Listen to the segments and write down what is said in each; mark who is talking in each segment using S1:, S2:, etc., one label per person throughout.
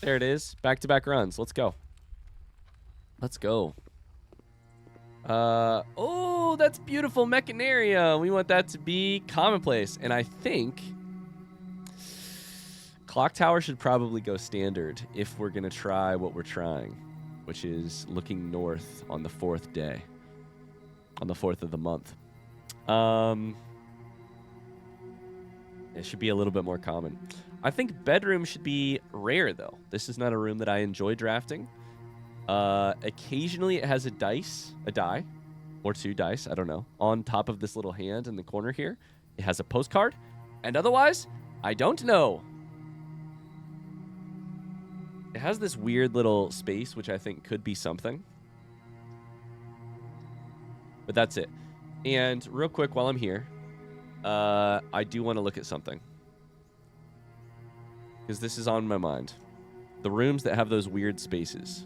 S1: There it is. Back-to-back runs. Let's go. Let's go. Oh, that's beautiful. Mechanarium. We want that to be commonplace. And I think Clock Tower should probably go standard if we're going to try what we're trying, which is looking north on the 4th day, on the 4th of the month. It should be a little bit more common. I think bedroom should be rare, though. This is not a room that I enjoy drafting. Occasionally it has a die, or 2 dice, I don't know, on top of this little hand in the corner here. It has a postcard, and otherwise, I don't know. It has this weird little space, which I think could be something. But that's it. And real quick, while I'm here, I do want to look at something, because this is on my mind. The rooms that have those weird spaces.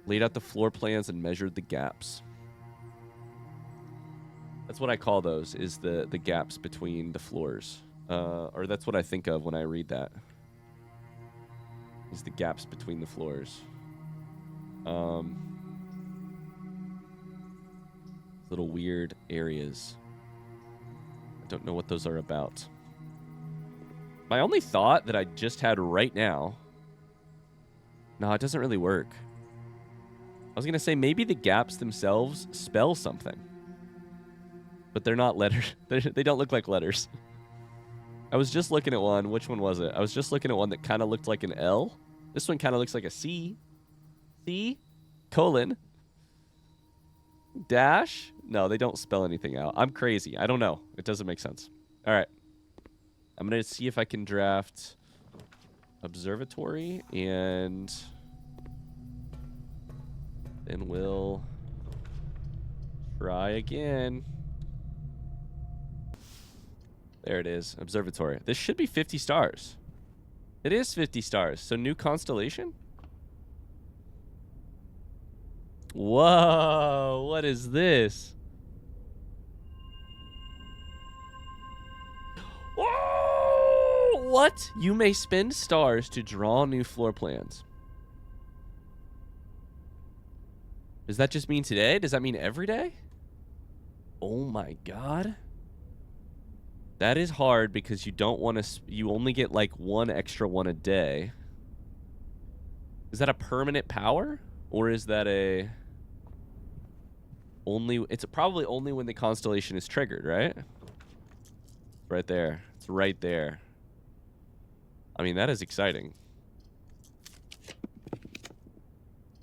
S1: Laid out the floor plans and measured the gaps. That's what I call those, is the gaps between the floors. Or that's what I think of when I read that. Is the gaps between the floors. Little weird areas. I don't know what those are about. My only thought that I just had right now... No, it doesn't really work. I was going to say maybe the gaps themselves spell something. But they're not letters. They don't look like letters. I was just looking at one. Which one was it? I was just looking at one that kind of looked like an L. This one kind of looks like a C. C? Colon. Dash? No, they don't spell anything out. I'm crazy. I don't know. It doesn't make sense. All right. I'm going to see if I can draft Observatory, and then we'll try again. There it is. Observatory. This should be 50 stars. It is 50 stars. So new constellation? Whoa. What is this? Whoa. What? You may spend stars to draw new floor plans. Does that just mean today? Does that mean every day? Oh my god. That is hard because you don't want to... You only get like 1 extra one a day. Is that a permanent power? Or is that a... Only... It's probably only when the constellation is triggered, right? Right there. It's right there. I mean, that is exciting.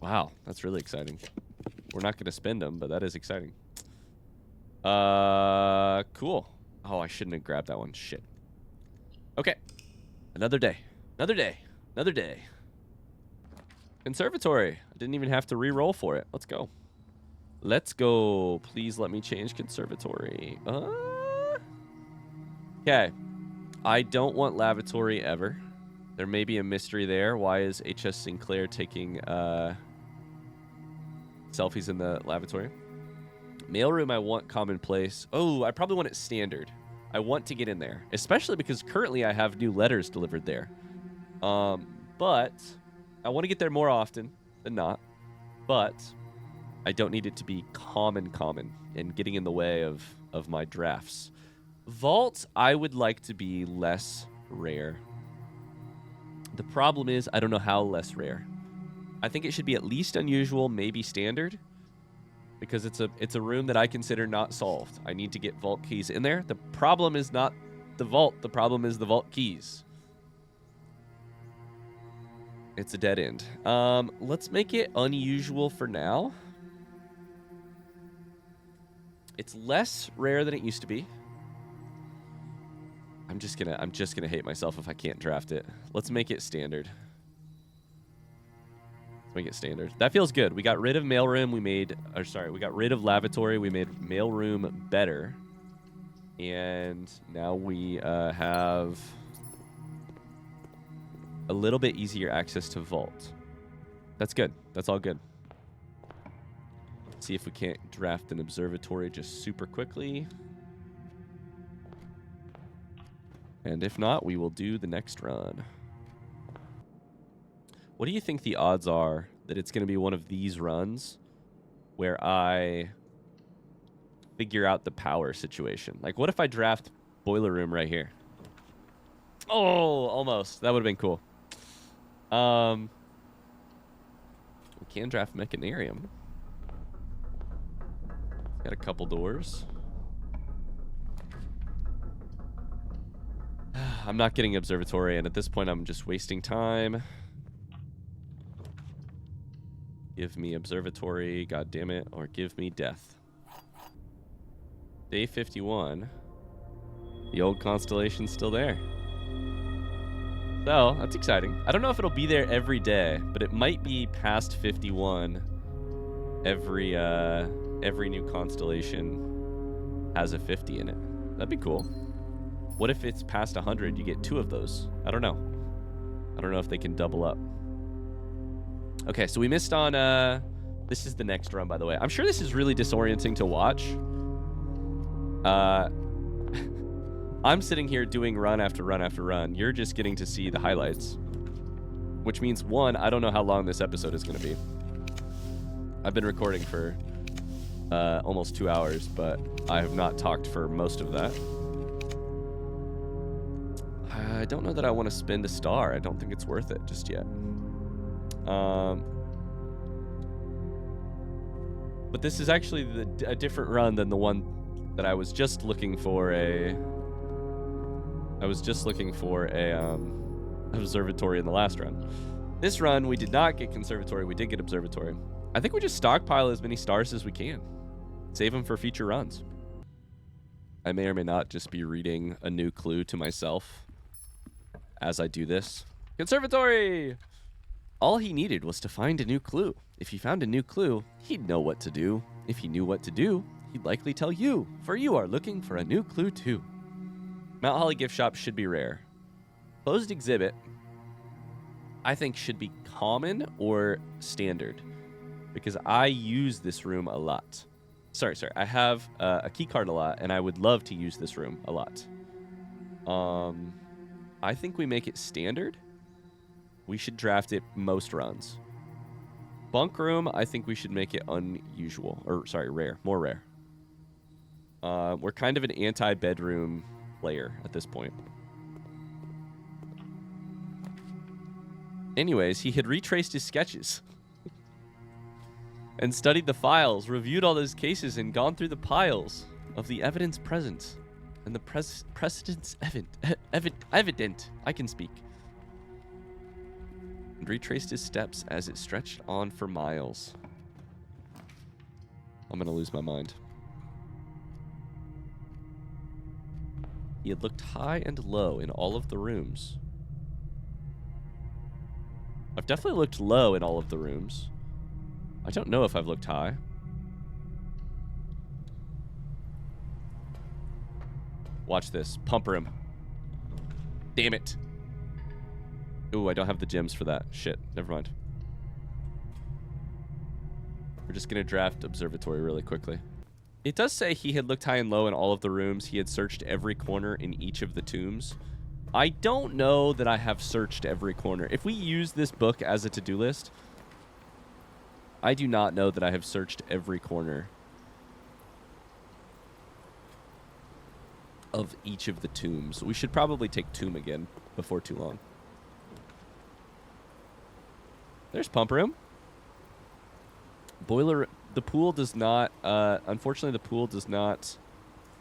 S1: Wow, that's really exciting. We're not going to spend them, but that is exciting. Cool. Oh, I shouldn't have grabbed that one. Shit. Okay. Another day. Another day. Another day. Conservatory. I didn't even have to re-roll for it. Let's go. Let's go. Please let me change conservatory. Okay. I don't want lavatory ever. There may be a mystery there. Why is H.S. Sinclair taking selfies in the lavatory? Mailroom, I want commonplace. Oh, I probably want it standard. I want to get in there, especially because currently I have new letters delivered there. But I want to get there more often than not. But I don't need it to be common and getting in the way of my drafts. Vault, I would like to be less rare. The problem is I don't know how less rare. I think it should be at least unusual, maybe standard. Because it's a room that I consider not solved. I need to get vault keys in there. The problem is not the vault. The problem is the vault keys. It's a dead end. Let's make it unusual for now. It's less rare than it used to be. I'm just gonna hate myself if I can't draft it. Let's make it standard. Make it standard. That feels good. We got rid of mailroom. We got rid of lavatory. We made mailroom better. And now we have a little bit easier access to vault. That's good. That's all good. Let's see if we can't draft an observatory just super quickly. And if not, we will do the next run. What do you think the odds are that it's going to be one of these runs where I figure out the power situation? Like, what if I draft Boiler Room right here? Oh, almost. That would have been cool. We can draft Mechanarium. Got a couple doors. I'm not getting Observatory, and at this point, I'm just wasting time. Give me Observatory, god damn it, or give me death. Day 51. The old constellation's still there. So, that's exciting. I don't know if it'll be there every day, but it might be past 51 every new constellation has a 50 in it. That'd be cool. What if it's past 100, you get 2 of those? I don't know. I don't know if they can double up. Okay, so we missed on, this is the next run, by the way. I'm sure this is really disorienting to watch. I'm sitting here doing run after run after run. You're just getting to see the highlights. Which means, 1, I don't know how long this episode is going to be. I've been recording for almost 2 hours, but I have not talked for most of that. I don't know that I want to spend a star. I don't think it's worth it just yet. But this is actually a different run than the one that I was just looking for Observatory in the last run. This run, we did not get Conservatory. We did get Observatory. I think we just stockpile as many stars as we can. Save them for future runs. I may or may not just be reading a new clue to myself as I do this. Conservatory! All he needed was to find a new clue. If he found a new clue, he'd know what to do. If he knew what to do, he'd likely tell you, for you are looking for a new clue too. Mount Holly gift shop should be rare. Closed exhibit, I think, should be common or standard, because I use this room a lot. Sorry. I have a key card a lot, and I would love to use this room a lot. I think we make it standard. We should draft it most runs. Bunk room, I think we should make it unusual. Or, sorry, rare. More rare. We're kind of an anti-bedroom player at this point. Anyways, he had retraced his sketches and studied the files, reviewed all those cases, and gone through the piles of the evidence present and the precedents evident. I can speak. And retraced his steps as it stretched on for miles. I'm gonna lose my mind. He had looked high and low in all of the rooms. I've definitely looked low in all of the rooms. I don't know if I've looked high. Watch this. Pump room. Damn it. Ooh, I don't have the gems for that. Shit. Never mind. We're just going to draft Observatory really quickly. It does say he had looked high and low in all of the rooms. He had searched every corner in each of the tombs. I don't know that I have searched every corner. If we use this book as a to-do list, I do not know that I have searched every corner of each of the tombs. We should probably take tomb again before too long. There's pump room. Boiler. The pool does not, unfortunately, the pool does not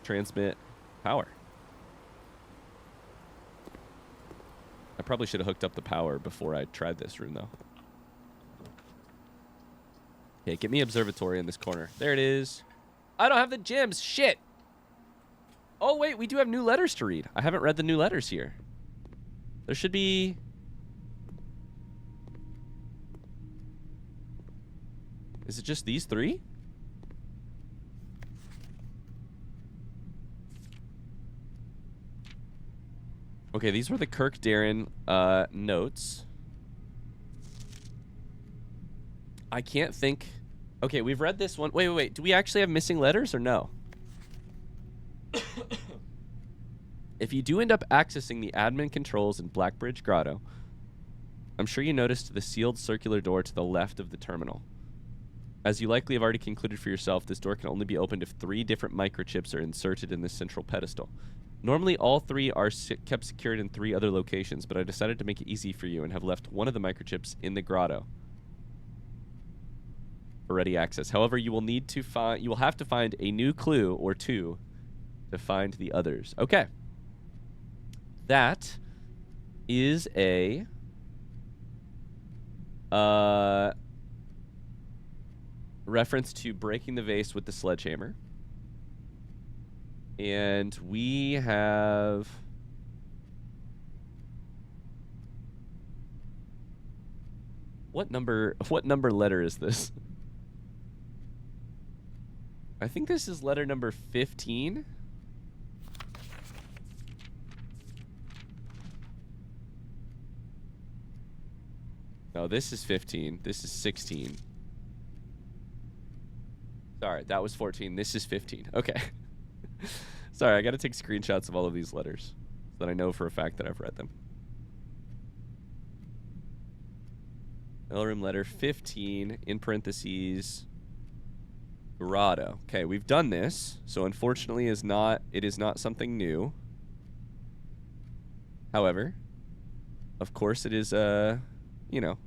S1: transmit power. I probably should have hooked up the power before I tried this room, though. Okay, get me Observatory in this corner. There it is. I don't have the gems. Shit. Oh, wait, we do have new letters to read. I haven't read the new letters here. There should be... Is it just these 3? Okay, these were the Kirk Darren notes. I can't think... Okay, we've read this one. Wait. Do we actually have missing letters or no? If you do end up accessing the admin controls in Blackbridge Grotto, I'm sure you noticed the sealed circular door to the left of the terminal. As you likely have already concluded for yourself, this door can only be opened if 3 different microchips are inserted in this central pedestal. Normally, all 3 are kept secured in 3 other locations, but I decided to make it easy for you and have left one of the microchips in the grotto for ready access. However, you will have to find a new clue or 2 to find the others. Okay. That is a reference to breaking the vase with the sledgehammer. And we have... What number letter is this? I think this is letter number 15. No, this is 15. This is 16. Sorry, that was 14. This is 15. Okay. Sorry, I got to take screenshots of all of these letters so that I know for a fact that I've read them. Mailroom letter 15, in parentheses, grotto. Okay, we've done this, so unfortunately it is not something new. However, of course it is, you know,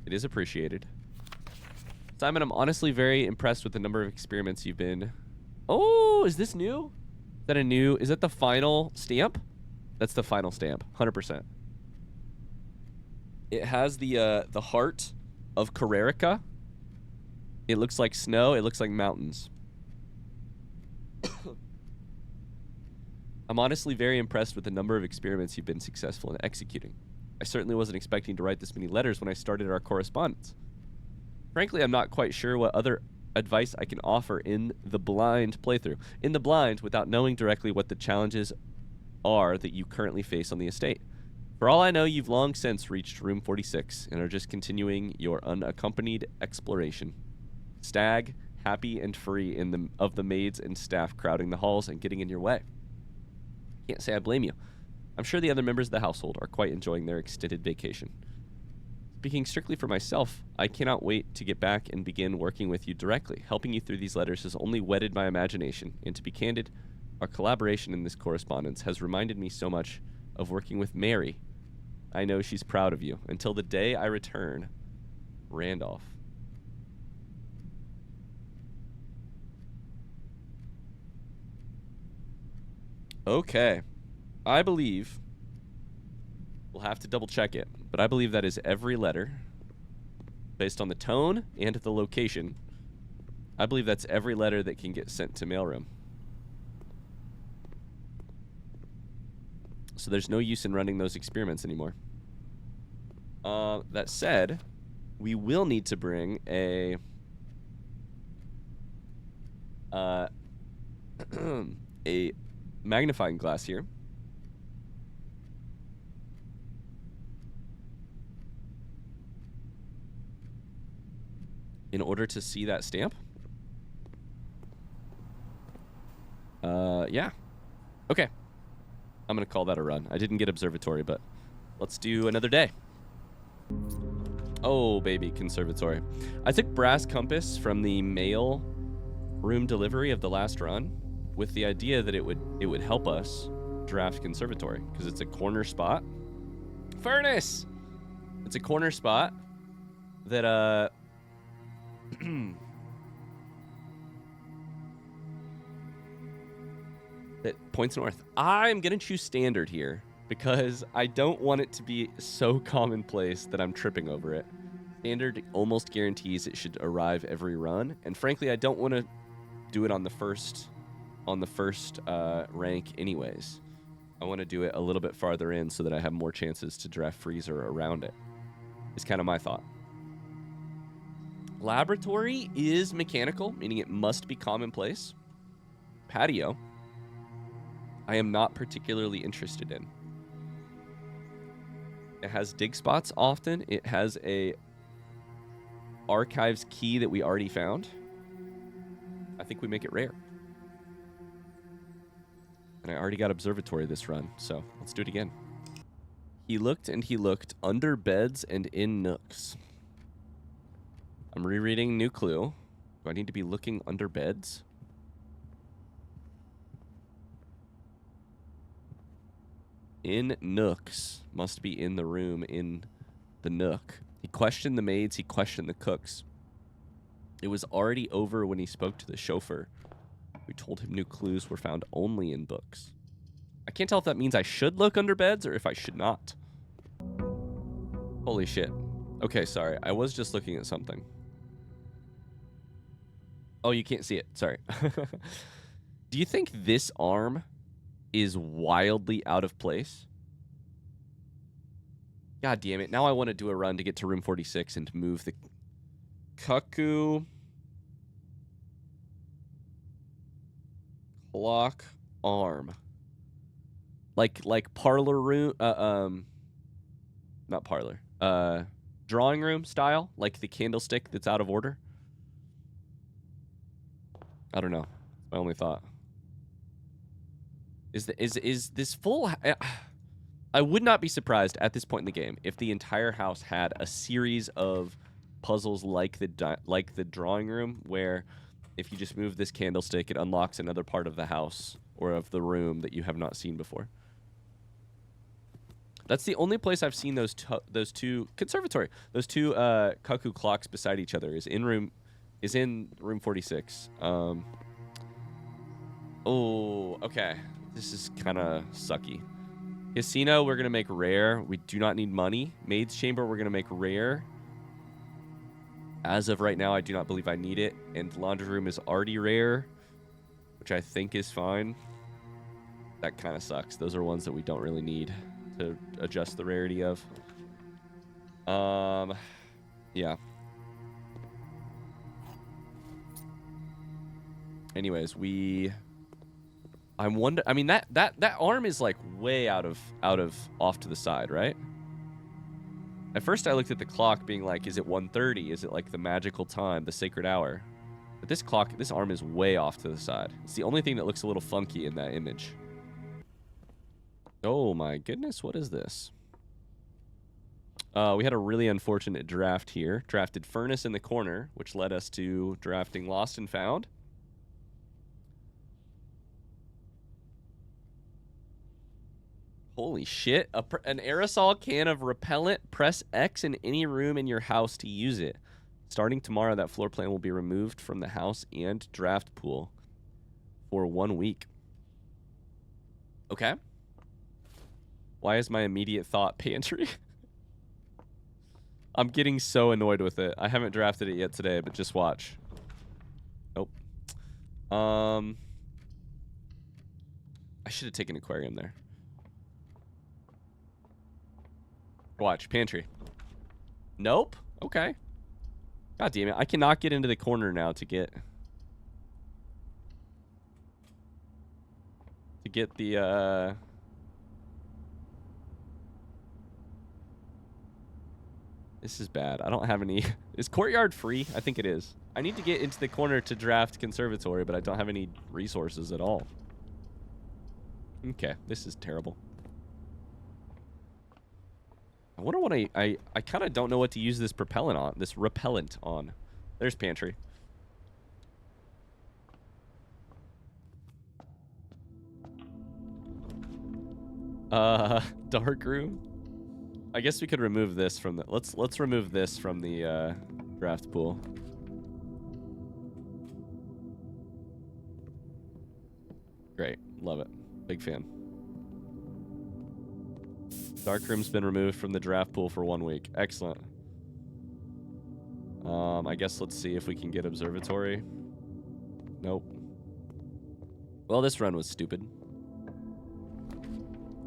S1: it is appreciated. Simon, I'm honestly very impressed with the number of experiments you've been... Oh, is this new? Is that the final stamp? That's the final stamp, 100%. It has the heart of Carrarica. It looks like snow. It looks like mountains. I'm honestly very impressed with the number of experiments you've been successful in executing. I certainly wasn't expecting to write this many letters when I started our correspondence. Frankly, I'm not quite sure what other advice I can offer in the blind playthrough. In the blind, without knowing directly what the challenges are that you currently face on the estate. For all I know, you've long since reached room 46 and are just continuing your unaccompanied exploration. Stag, happy and free of the maids and staff crowding the halls and getting in your way. Can't say I blame you. I'm sure the other members of the household are quite enjoying their extended vacation. Speaking strictly for myself, I cannot wait to get back and begin working with you directly. Helping you through these letters has only whetted my imagination, and to be candid, our collaboration in this correspondence has reminded me so much of working with Mary. I know she's proud of you. Until the day I return, Randolph. Okay. I believe... We'll have to double check it, but I believe that is every letter. Based on the tone and the location, I believe that's every letter that can get sent to mailroom. So there's no use in running those experiments anymore. That said, we will need to bring a a magnifying glass here. In order to see that stamp. Yeah. Okay. I'm going to call that a run. I didn't get Observatory, but let's do another day. Oh, baby, Conservatory. I took Brass Compass from the mail room delivery of the last run with the idea that it would help us draft Conservatory because it's a corner spot. Furnace! It's a corner spot that, that points north. I'm going to choose standard here because I don't want it to be so commonplace that I'm tripping over it. Standard almost guarantees it should arrive every run, and frankly, I don't want to do it on the first rank anyways. I want to do it a little bit farther in so that I have more chances to draft freezer around it. Is kind of my thought. Laboratory is mechanical, meaning it must be commonplace. Patio, I am not particularly interested in. It has dig spots often. It has a archives key that we already found. I think we make it rare. And I already got Observatory this run, so let's do it again. He looked and he looked under beds and in nooks. I'm rereading new clue. Do I need to be looking under beds? In nooks. Must be in the room, in the nook. He questioned the maids, he questioned the cooks. It was already over when he spoke to the chauffeur, who told him new clues were found only in books. I can't tell if that means I should look under beds or if I should not. Holy shit. Okay, sorry. I was just looking at something. Oh, you can't see it. Sorry. Do you think this arm is wildly out of place? God damn it. Now I want to do a run to get to room 46 and to move the cuckoo clock arm. Like parlor room, not parlor, drawing room style, like the candlestick that's out of order. I don't know. My only thought. Is this full? I would not be surprised at this point in the game if the entire house had a series of puzzles like the drawing room, where if you just move this candlestick, it unlocks another part of the house or of the room that you have not seen before. That's the only place I've seen those two conservatory, those two cuckoo clocks beside each other is in room 46. Oh, okay. This is kind of sucky. Casino, we're gonna make rare. We do not need money. Maid's chamber, we're gonna make rare. As of right now, I do not believe I need it. And laundry room is already rare, which I think is fine. That kind of sucks. Those are ones that we don't really need to adjust the rarity of. Yeah. Anyways, I mean that arm is like way out of off to the side, right? At first I looked at the clock being like, is it 1:30? Is it like the magical time, the sacred hour? But this arm is way off to the side. It's the only thing that looks a little funky in that image. Oh my goodness, what is this? We had a really unfortunate draft here. Drafted Furnace in the corner, which led us to drafting Lost and Found. Holy shit. An aerosol can of repellent. Press X in any room in your house to use it. Starting tomorrow, that floor plan will be removed from the house and draft pool for 1 week. Okay. Why is my immediate thought pantry? I'm getting so annoyed with it. I haven't drafted it yet today, but just watch. Nope. I should have taken aquarium there. Watch, pantry. Nope. Okay. God damn it. I cannot get into the corner now to get the This is bad. I don't have any. Is courtyard free? I think it is. I need to get into the corner to draft conservatory, but I don't have any resources at all. Okay, this is terrible. I wonder what I kind of don't know what to use this repellent on. There's pantry. Dark room. I guess we could remove this from the. Let's remove this from the draft pool. Great, love it. Big fan. Dark room's been removed from the draft pool for 1 week. Excellent. I guess let's see if we can get Observatory. Nope. Well, this run was stupid.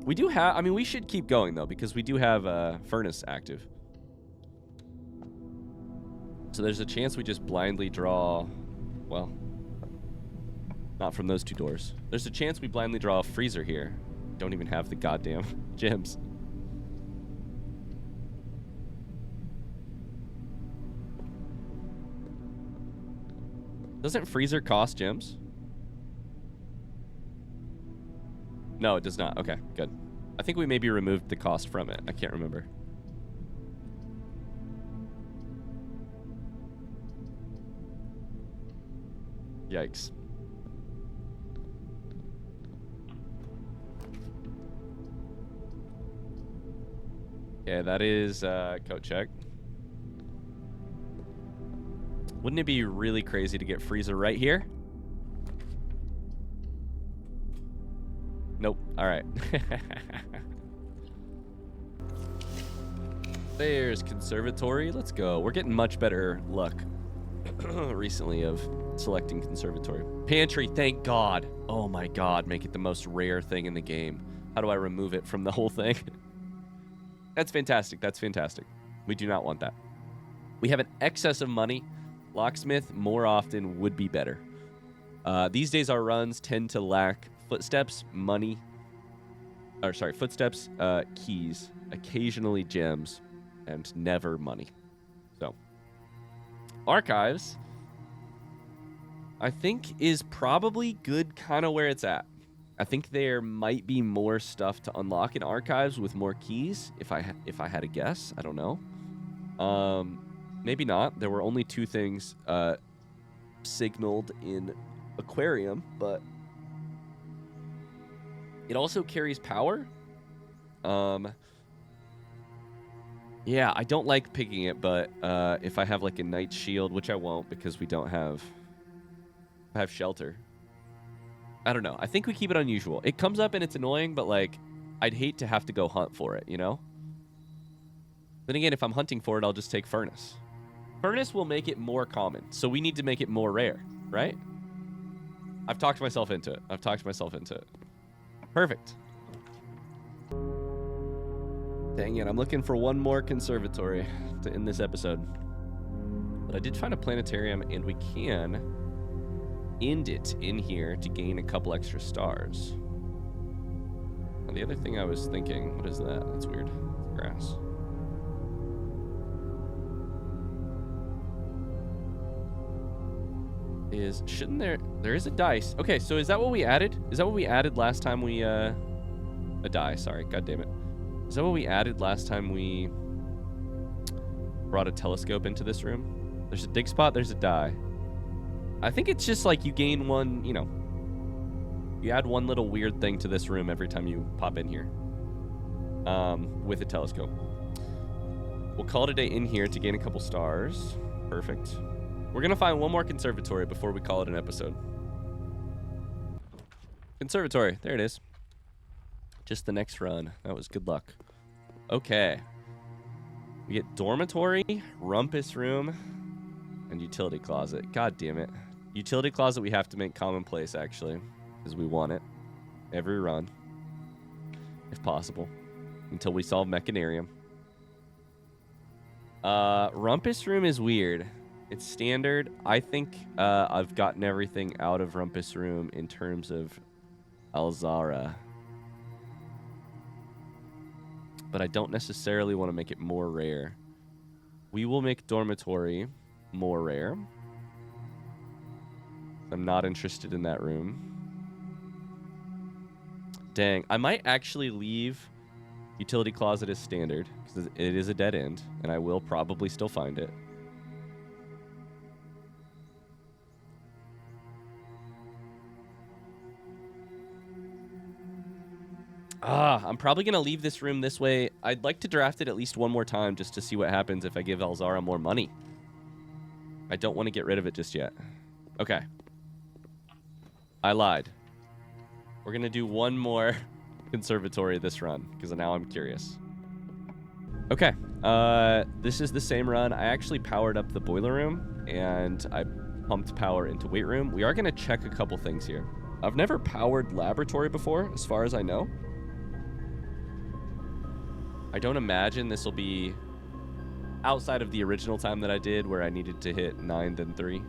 S1: We do have... I mean, we should keep going, though, because we do have Furnace active. So there's a chance we just blindly draw... Well, not from those two doors. There's a chance we blindly draw a freezer here. Don't even have the goddamn gems. Doesn't freezer cost gems? No, it does not. Okay, good. I think we maybe removed the cost from it. I can't remember. Yikes. Yeah, that is coat check. Wouldn't it be really crazy to get Freezer right here? Nope. All right. There's Conservatory. Let's go. We're getting much better luck recently of selecting Conservatory. Pantry, thank God. Oh my God, make it the most rare thing in the game. How do I remove it from the whole thing? That's fantastic. That's fantastic. We do not want that. We have an excess of money. Locksmith more often would be better. These days our runs tend to lack footsteps, money, or sorry, footsteps, keys, occasionally gems, and never money. So, archives, I think, is probably good kind of where it's at. I think there might be more stuff to unlock in archives with more keys, if I had a guess. I don't know. Maybe not. There were only 2 things signaled in Aquarium, but it also carries power. Yeah, I don't like picking it, but if I have like a Knight's Shield, which I won't because we don't have shelter. I don't know. I think we keep it unusual. It comes up and it's annoying, but like I'd hate to have to go hunt for it, you know? Then again, if I'm hunting for it, I'll just take Furnace. Furnace will make it more common, so we need to make it more rare, right? I've talked myself into it. Perfect. Dang it, I'm looking for one more Conservatory to end this episode. But I did find a planetarium, and we can end it in here to gain a couple extra stars. Now, the other thing I was thinking, what is that? That's weird. It's grass. Shouldn't there is a dice. Okay, so is that what we added? Is that what we added last time we, a die, sorry, god damn it. Is that what we added last time we brought a telescope into this room? There's a dig spot, there's a die. I think it's just like you gain one, you know, you add one little weird thing to this room every time you pop in here. With a telescope. We'll call it a day in here to gain a couple stars. Perfect. We're going to find one more Conservatory before we call it an episode. Conservatory. There it is. Just the next run. That was good luck. Okay. We get dormitory, rumpus room, and utility closet. God damn it. Utility closet we have to make commonplace, actually, because we want it. Every run. If possible. Until we solve Mechanarium. Rumpus room is weird. It's standard. I think I've gotten everything out of Rumpus Room in terms of Alzara. But I don't necessarily want to make it more rare. We will make Dormitory more rare. I'm not interested in that room. Dang, I might actually leave Utility Closet as standard, because it is a dead end, and I will probably still find it. I'm probably going to leave this room this way. I'd like to draft it at least one more time just to see what happens if I give Alzara more money. I don't want to get rid of it just yet. Okay. I lied. We're going to do one more Conservatory this run, because now I'm curious. Okay. This is the same run. I actually powered up the boiler room, and I pumped power into weight room. We are going to check a couple things here. I've never powered laboratory before, as far as I know. I don't imagine this will be outside of the original time that I did where I needed to hit 9 then 3.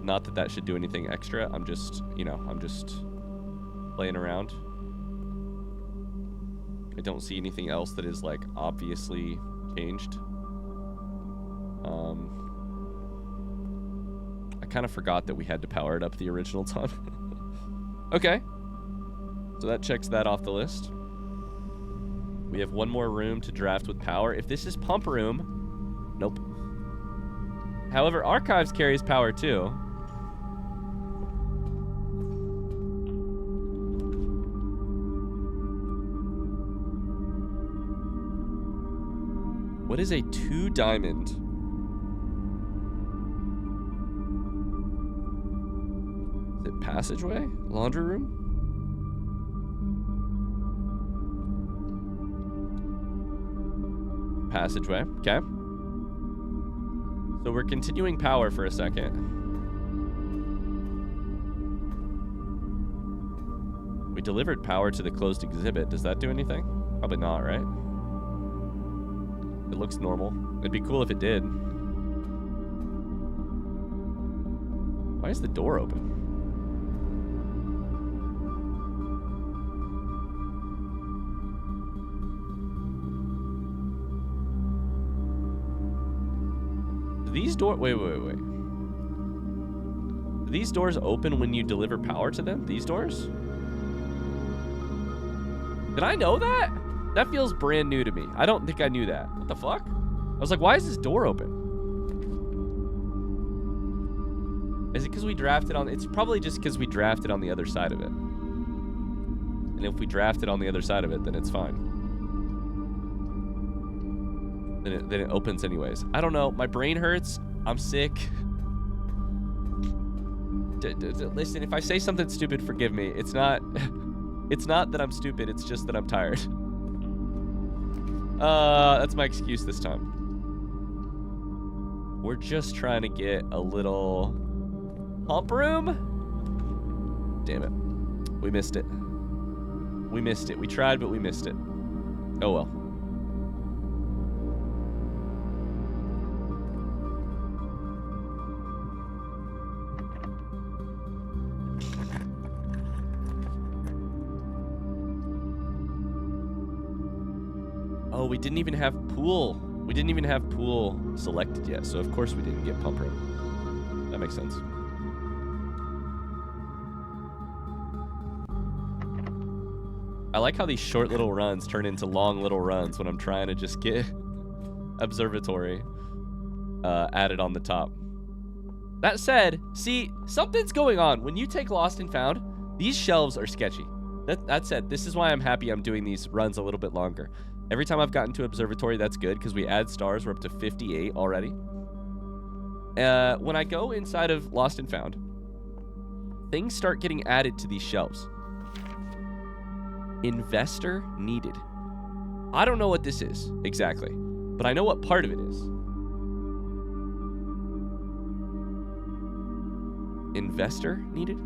S1: Not that that should do anything extra. I'm just, you know, I'm just playing around. I don't see anything else that is like obviously changed. I kind of forgot that we had to power it up the original time. Okay. So that checks that off the list. We have one more room to draft with power. If this is pump room, nope. However, archives carries power too. What is a 2 diamond? Is it passageway? Laundry room? Passageway, okay. So we're continuing power for a second. We delivered power to the closed exhibit. Does that do anything? Probably not, right? It looks normal. It'd be cool if it did. Why is the door open? These doors... Wait. Do these doors open when you deliver power to them? These doors? Did I know that? That feels brand new to me. I don't think I knew that. What the fuck? I was like, why is this door open? Is it because we drafted on... It's probably just because we drafted on the other side of it. And if we drafted on the other side of it, then it's fine. Then it opens anyways. I don't know. My brain hurts. I'm sick. Listen, if I say something stupid, forgive me. It's not... It's not that I'm stupid. It's just that I'm tired. That's my excuse this time. We're just trying to get a little pump room. Damn it. We missed it. We missed it. We tried, but we missed it. Oh well. Oh, we didn't even have pool. We didn't even have pool selected yet, so of course we didn't get pump room. That makes sense. I like how these short little runs turn into long little runs when I'm trying to just get Observatory added on the top. That said, see, something's going on. When you take Lost and Found, these shelves are sketchy. That said, this is why I'm happy I'm doing these runs a little bit longer. Every time I've gotten to Observatory, that's good, because we add stars. We're up to 58 already. When I go inside of Lost and Found, things start getting added to these shelves. Investor needed. I don't know what this is exactly, but I know what part of it is. Investor needed?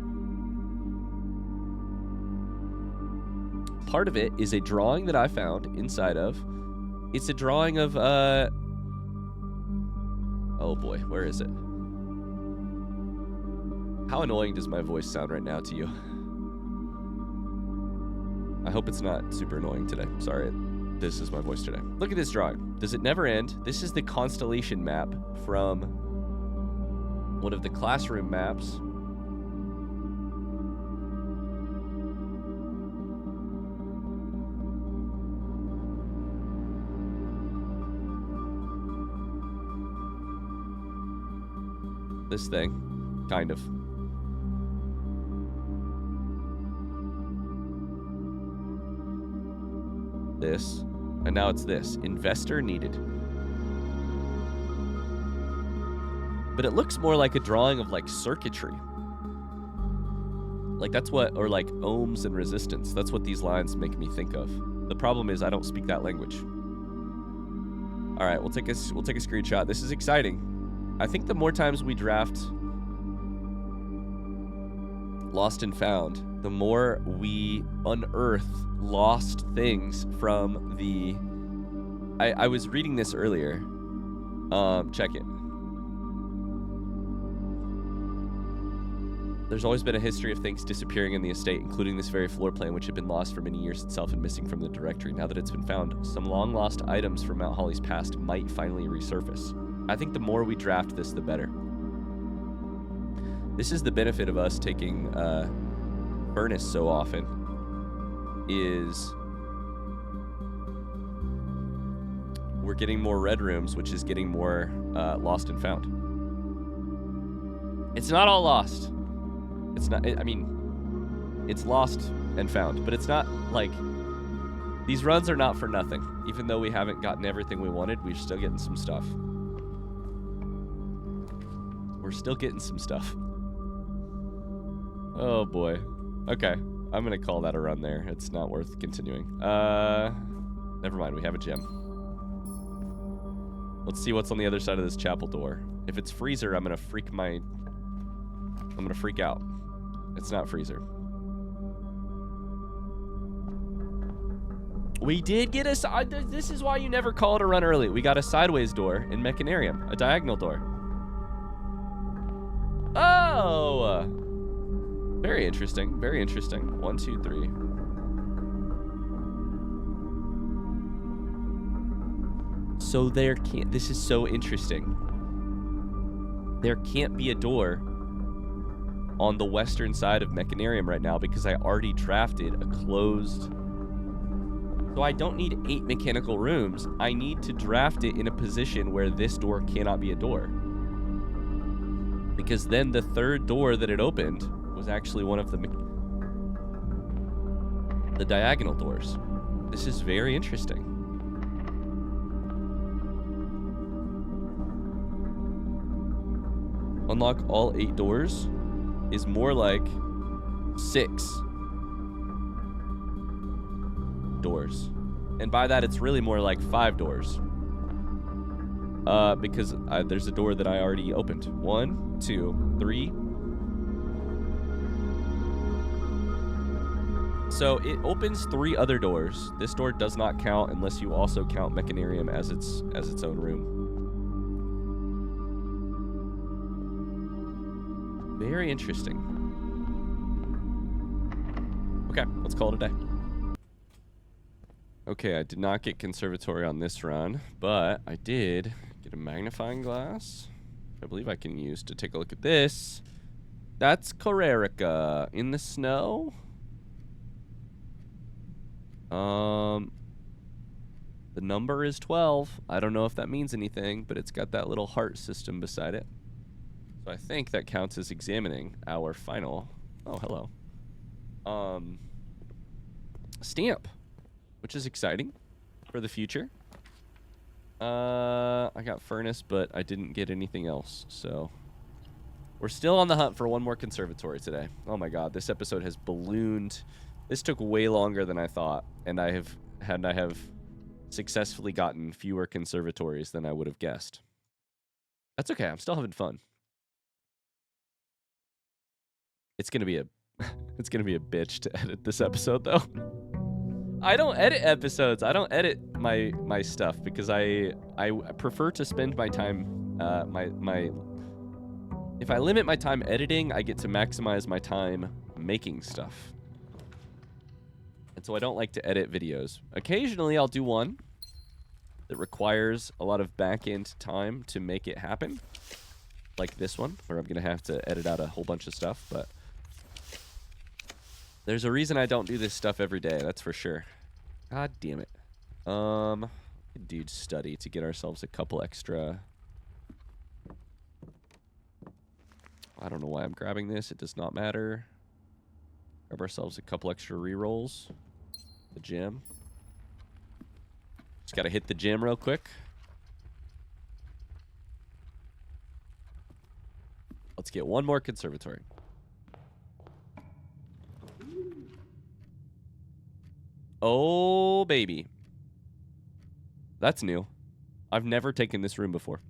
S1: Part of it is a drawing that I found inside of. It's a drawing of, oh boy, where is it? How annoying does my voice sound right now to you? I hope it's not super annoying today. Sorry, this is my voice today. Look at this drawing. Does it never end? This is the constellation map from one of the classroom maps. This thing, kind of. This, and now it's this. Investor needed. But it looks more like a drawing of like circuitry. Like that's what, or like ohms and resistance. That's what these lines make me think of. The problem is I don't speak that language. All right, we'll take a screenshot. This is exciting. I think the more times we draft Lost and Found, the more we unearth lost things from the... I was reading this earlier. Check it. There's always been a history of things disappearing in the estate, including this very floor plan, which had been lost for many years itself and missing from the directory. Now that it's been found, some long-lost items from Mount Holly's past might finally resurface. I think the more we draft this, the better. This is the benefit of us taking furnace so often, is we're getting more red rooms, which is getting more lost and found. It's not all lost. It's not, I mean, it's lost and found, but it's not like, these runs are not for nothing. Even though we haven't gotten everything we wanted, we're still getting some stuff. We're still getting some stuff. Oh boy. Okay, I'm gonna call that a run there. It's not worth continuing. Never mind, we have a gem. Let's see what's on the other side of this chapel door. If it's freezer, I'm gonna freak out. It's not freezer. We did get a side. This is why you never call it a run early. We got a sideways door in Mechanarium, a diagonal door. Oh, very interesting. Very interesting. 1, 2, 3. So there can't. This is so interesting. There can't be a door on the western side of Mechanarium right now because I already drafted a closed. So I don't need 8 mechanical rooms. I need to draft it in a position where this door cannot be a door. Because then the third door that it opened was actually one of the diagonal doors. This is very interesting. Unlock all 8 doors is more like 6 doors. And by that, it's really more like 5 doors. Because there's a door that I already opened. 1, 2, 3. So it opens 3 other doors. This door does not count unless you also count Mechanarium as its own room. Very interesting. Okay, let's call it a day. Okay, I did not get Conservatory on this run, but I did get a magnifying glass. I believe I can use to take a look at this. That's Correrica in the snow. The number is 12. I don't know if that means anything, but it's got that little heart system beside it. So I think that counts as examining our final. Oh, hello. Stamp, which is exciting for the future. I got furnace, but I didn't get anything else. So we're still on the hunt for one more Conservatory today. Oh my God, this episode has ballooned. This took way longer than I thought, and I have successfully gotten fewer Conservatories than I would have guessed. That's okay. I'm still having fun. It's gonna be a bitch to edit this episode though. I don't edit episodes. I don't edit my stuff because I prefer to spend my time if I limit my time editing, I get to maximize my time making stuff. And so I don't like to edit videos. Occasionally I'll do one that requires a lot of back-end time to make it happen. Like this one, where I'm gonna have to edit out a whole bunch of stuff, but there's a reason I don't do this stuff every day, that's for sure. God damn it. Dude, study to get ourselves a couple extra. I don't know why I'm grabbing this. It does not matter. Grab ourselves a couple extra rerolls. The gym. Just gotta hit the gym real quick. Let's get one more Conservatory. Oh, baby. That's new. I've never taken this room before.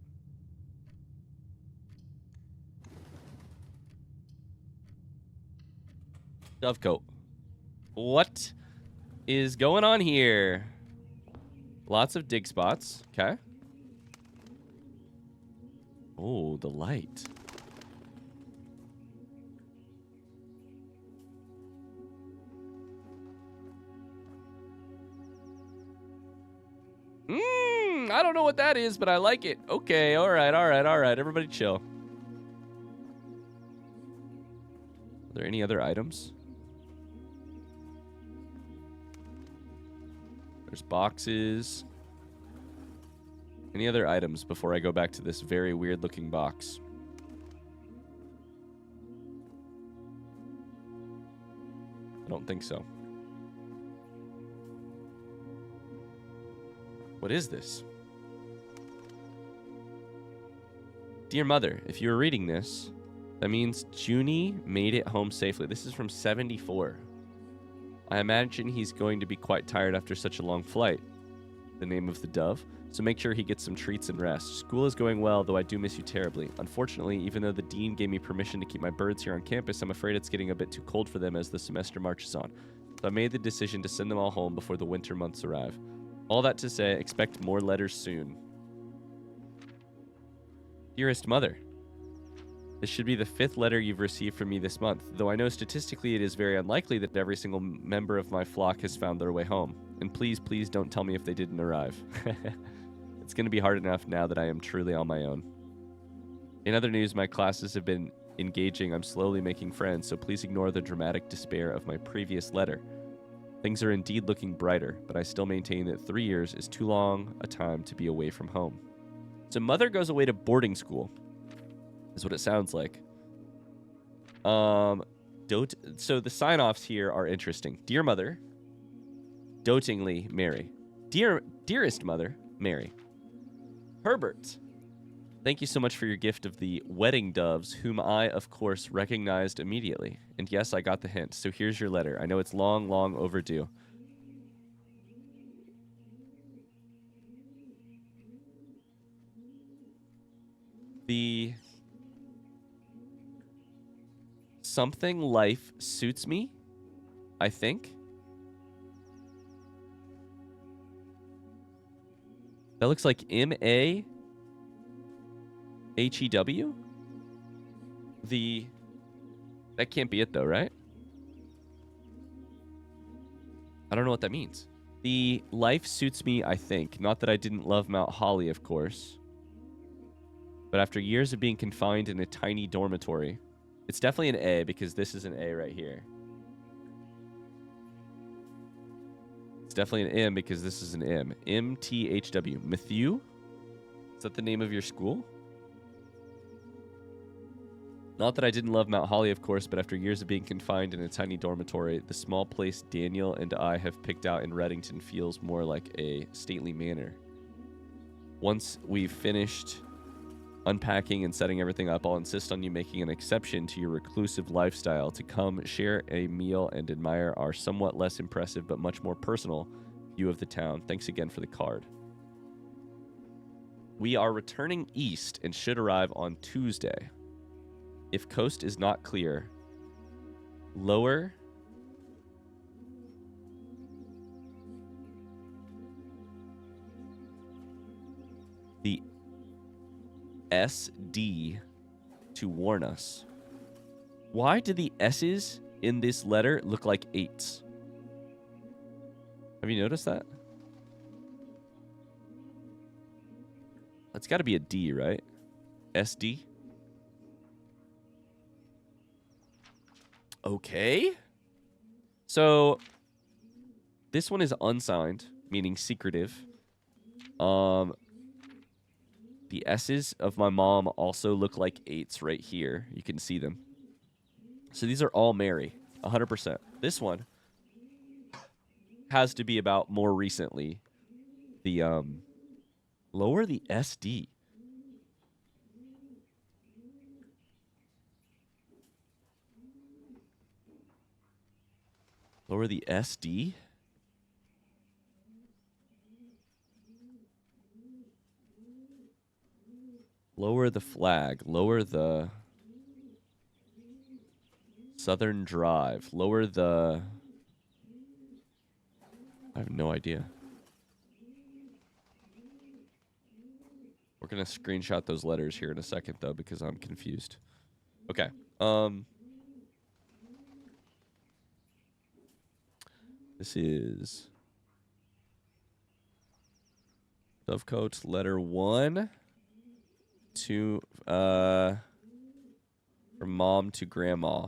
S1: Dovecote. What is going on here? Lots of dig spots. Okay. Oh, the light. I don't know what that is, but I like it. Okay, all right. Everybody chill. there any other items? There's boxes. Any other items before I go back to this very weird looking box? I don't think so. What is this? Dear Mother, if you are reading this, that means Junie made it home safely. This is from 74. I imagine he's going to be quite tired after such a long flight. The name of the dove. So make sure he gets some treats and rest. School is going well, though I do miss you terribly. Unfortunately, even though the dean gave me permission to keep my birds here on campus, I'm afraid it's getting a bit too cold for them as the semester marches on. So I made the decision to send them all home before the winter months arrive. All that to say, expect more letters soon. Dearest Mother, this should be the 5th letter you've received from me this month, though I know statistically it is very unlikely that every single member of my flock has found their way home. And please, please don't tell me if they didn't arrive. It's going to be hard enough now that I am truly on my own. In other news, my classes have been engaging. I'm slowly making friends, so please ignore the dramatic despair of my previous letter. Things are indeed looking brighter, but I still maintain that 3 years is too long a time to be away from home. So Mother goes away to boarding school, is what it sounds like. So the sign-offs here are interesting. Dear Mother, dotingly, Mary. Dearest Mother, Mary. Herbert, thank you so much for your gift of the wedding doves, whom I, of course, recognized immediately. And yes, I got the hint, so here's your letter. I know it's long, long overdue. The something life suits me, I think. That looks like M-A-H-E-W? That can't be it, though, right? I don't know what that means. The life suits me, I think. Not that I didn't love Mount Holly, of course. But after years of being confined in a tiny dormitory... It's definitely an A, because this is an A right here. It's definitely an M because this is an M. M-T-H-W. Matthew? Is that the name of your school? Not that I didn't love Mount Holly, of course, but after years of being confined in a tiny dormitory, the small place Daniel and I have picked out in Reddington feels more like a stately manor. Once we've finished unpacking and setting everything up, I'll insist on you making an exception to your reclusive lifestyle to come share a meal and admire our somewhat less impressive but much more personal view of the town. Thanks again for the card. We are returning east and should arrive on Tuesday. If coast is not clear, lower the SD to warn us. Why do the S's in this letter look like 8s? Have you noticed that? That's got to be a D, right? SD? Okay. So, this one is unsigned, meaning secretive. The S's of my mom also look like 8s right here. You can see them. So these are all Mary, 100%. This one has to be about more recently. The, lower the SD. Lower the SD? Lower the flag. Lower the Southern Drive. Lower the... I have no idea. We're going to screenshot those letters here in a second, though, because I'm confused. Okay. This is Dovecote, letter 1 to from mom to grandma.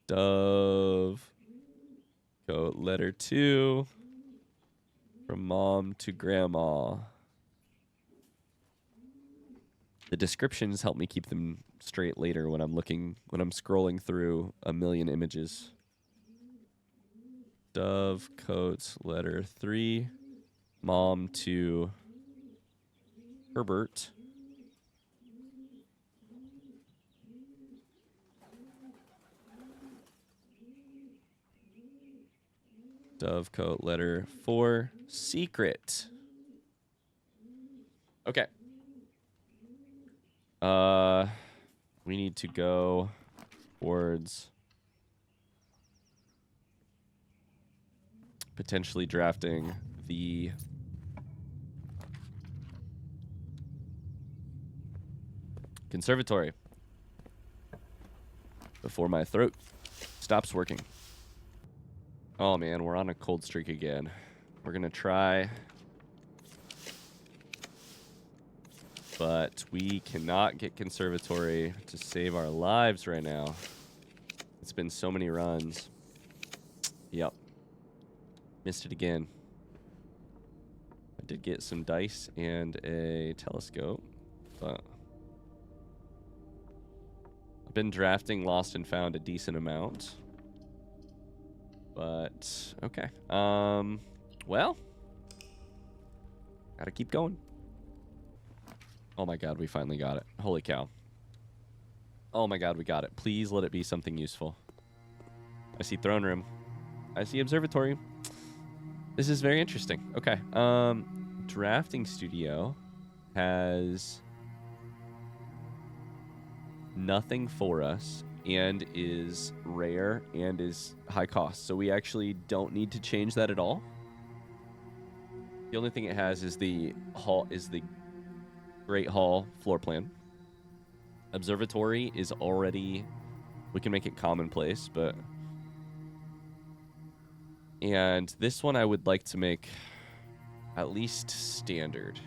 S1: Dovecote letter 2 from mom to grandma. The descriptions help me keep them straight later when I'm scrolling through a million images. Dovecote letter 3, mom to Herbert. Dovecote letter 4, secret. Okay. We need to go towards potentially drafting the conservatory before my throat stops working. Oh man, we're on a cold streak again. We're gonna try, but we cannot get conservatory to save our lives right now. It's been so many runs. Yep. Missed it again. I did get some dice and a telescope, but I've been drafting Lost and Found a decent amount. But, okay. Well, gotta keep going. Oh my god, we finally got it. Holy cow. Oh my god, we got it. Please let it be something useful. I see throne room. I see observatory. This is very interesting. Okay. Drafting studio has nothing for us and is rare and is high cost. So we actually don't need to change that at all. The only thing it has is the Great Hall floor plan. Observatory is already, we can make it commonplace, but and this one I would like to make at least standard.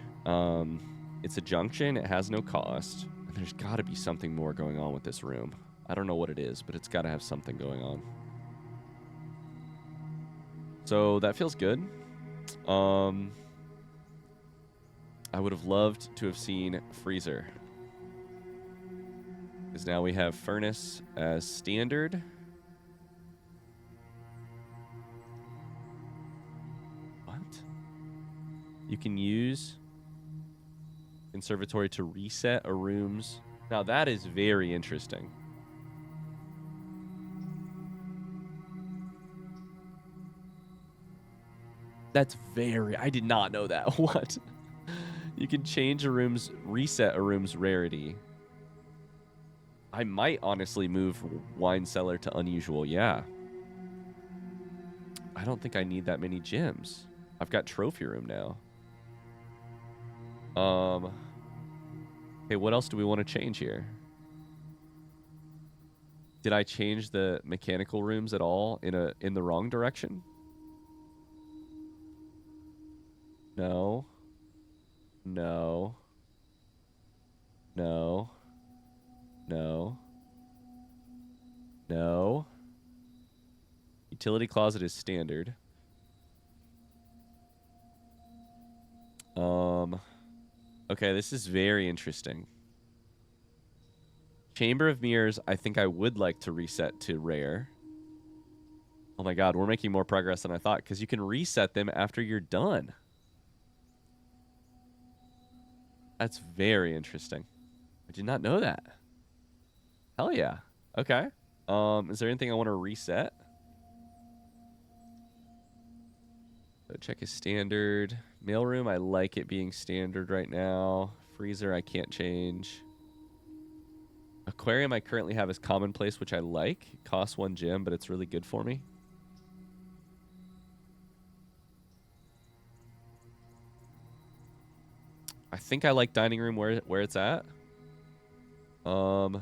S1: It's a junction, it has no cost, and there's got to be something more going on with this room. I don't know what it is, but it's got to have something going on. So that feels good. I would have loved to have seen freezer, because now we have furnace as standard. What? You can use conservatory to reset a room's. Now that is very interesting. That's very... I did not know that. What? You can change a room's... reset a room's rarity. I might honestly move wine cellar to unusual. Yeah. I don't think I need that many gems. I've got trophy room now. Okay, what else do we want to change here? Did I change the mechanical rooms at all in the wrong direction? No. No. No. No. No. Utility closet is standard. Okay, this is very interesting. Chamber of Mirrors, I think I would like to reset to rare. Oh my god, we're making more progress than I thought, because you can reset them after you're done. That's very interesting. I did not know that. Hell yeah. Okay. Is there anything I want to reset? So check is standard. Mailroom, I like it being standard right now. Freezer, I can't change. Aquarium, I currently have as commonplace, which I like. It costs 1 gem, but it's really good for me. I think I like dining room where it's at. I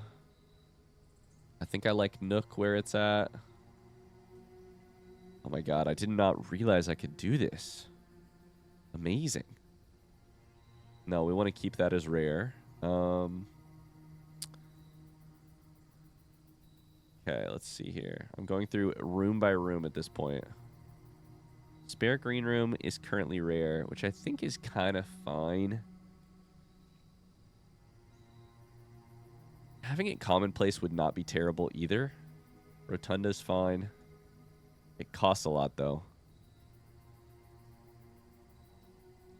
S1: think I like Nook where it's at. Oh my god, I did not realize I could do this. Amazing. No, we want to keep that as rare. Okay, Okay, let's see here. I'm going through room by room at this point. Spare green room is currently rare, which I think is kind of fine. Having it commonplace would not be terrible either. Rotunda's fine. It costs a lot, though.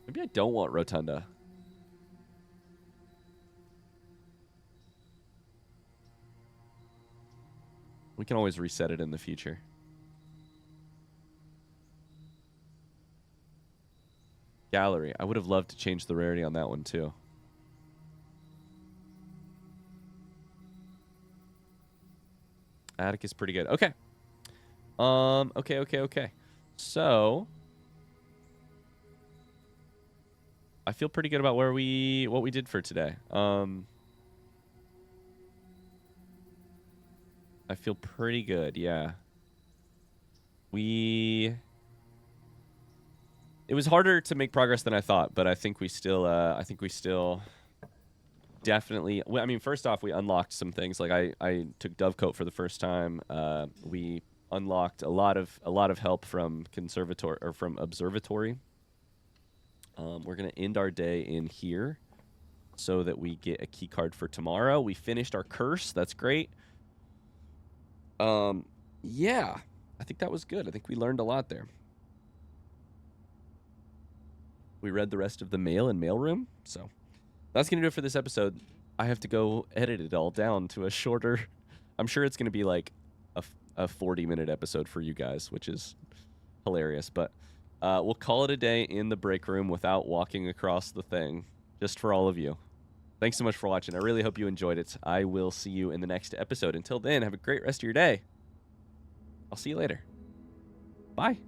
S1: Maybe I don't want Rotunda. We can always reset it in the future. Gallery. I would have loved to change the rarity on that one, too. Attic is pretty good. Okay. Okay. So I feel pretty good about what we did for today. I feel pretty good, yeah. It was harder to make progress than I thought, but I think we still definitely. I mean, first off, we unlocked some things. Like I took Dovecote for the first time. We unlocked a lot of help from Observatory. We're gonna end our day in here, so that we get a key card for tomorrow. We finished our curse. That's great. Yeah, I think that was good. I think we learned a lot there. We read the rest of the mail in mailroom, so that's gonna do it for this episode. I have to go edit it all down to a shorter. I'm sure it's gonna be like a 40-minute episode for you guys, which is hilarious. But we'll call it a day in the break room without walking across the thing, just for all of you. Thanks so much for watching. I really hope you enjoyed it. I will see you in the next episode. Until then, have a great rest of your day. I'll see you later. Bye.